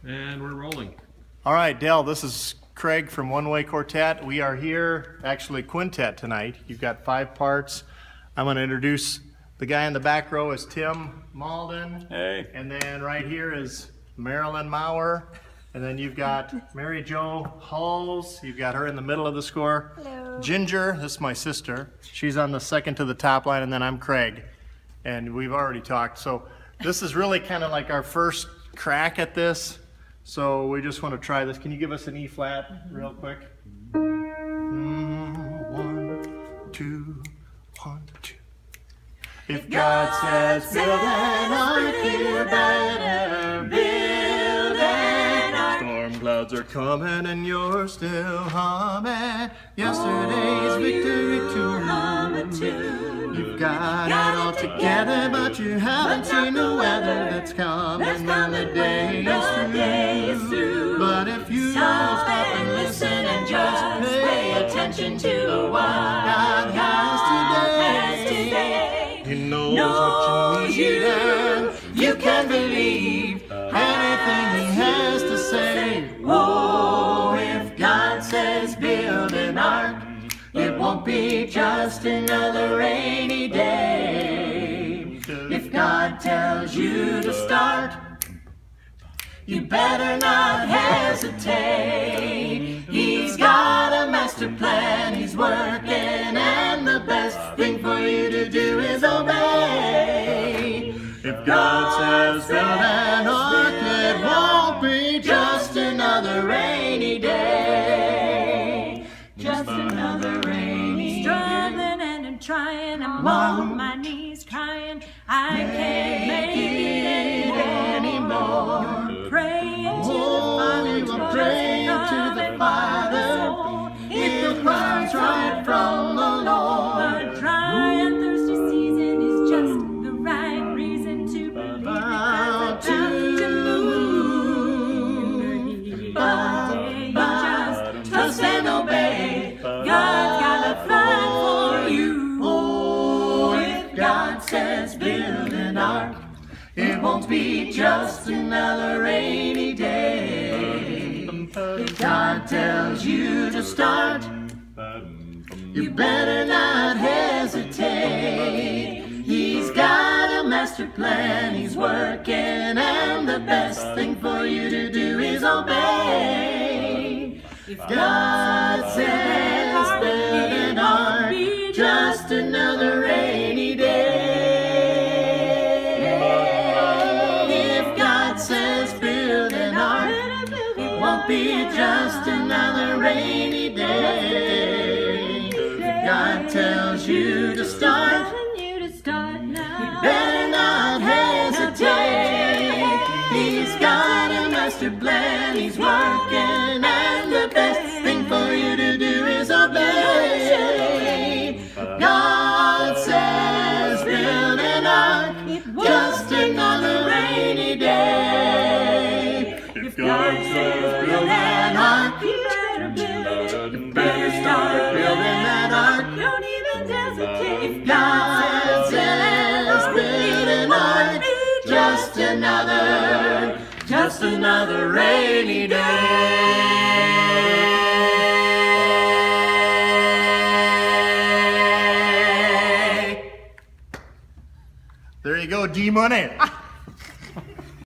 And we're rolling. All right, Dale, this is Craig from One Way Quartet. We are here, actually quintet tonight. You've got 5 parts. I'm going to introduce the guy in the back row is Tim Malden. Hey. And then right here is Marilyn Maurer. And then you've got Mary Jo Hulls. You've got her in the middle of the score. Hello. Ginger, this is my sister. She's on the second to the top line, and then I'm Craig. And we've already talked. So this is really kind of like our first crack at this. So we just want to try this. Can you give us an E flat real quick? 1, 2, 1, 2. If God says build an ark, you better build an ark. Storm clouds are coming and you're still humming yesterday's victory tune. You've got it all together, but you haven't seen the weather that's coming when the day is through. But if you stop and listen and just pay attention to what God has today, He knows what you need and you can believe anything He has to say. Oh, if God says build an ark, it won't be just another rainy day. If God tells you to start, you better not hesitate. He's got a master plan, He's working, and the best thing for you to do is obey. If God says build an ark, it won't be just another rainy day. Just another rainy day. Struggling and I'm trying, I'm on my knees crying, I can't make it anymore. Praying to the Father, it comes right from the Lord. But dry and thirsty season is just the right reason to believe, because I have to move. Just trust and obey. God's got a plan for you. Oh, if God says build an ark, it won't be just another rainy day. If God tells you to start, you better not hesitate. He's got a master plan, He's working, and the best thing for you to do is obey. If God says build an ark, just another rainy day. If God says build an ark, it won't be just another rainy day. If God tells you to start, you better not hesitate. He's got a master plan, He's working, and the best thing for you to do is obey. God says build an ark, just another rainy day. If God says build an ark, you better start building that ark. Don't even hesitate. If God says build an ark, just another rainy day. There you go, D Money.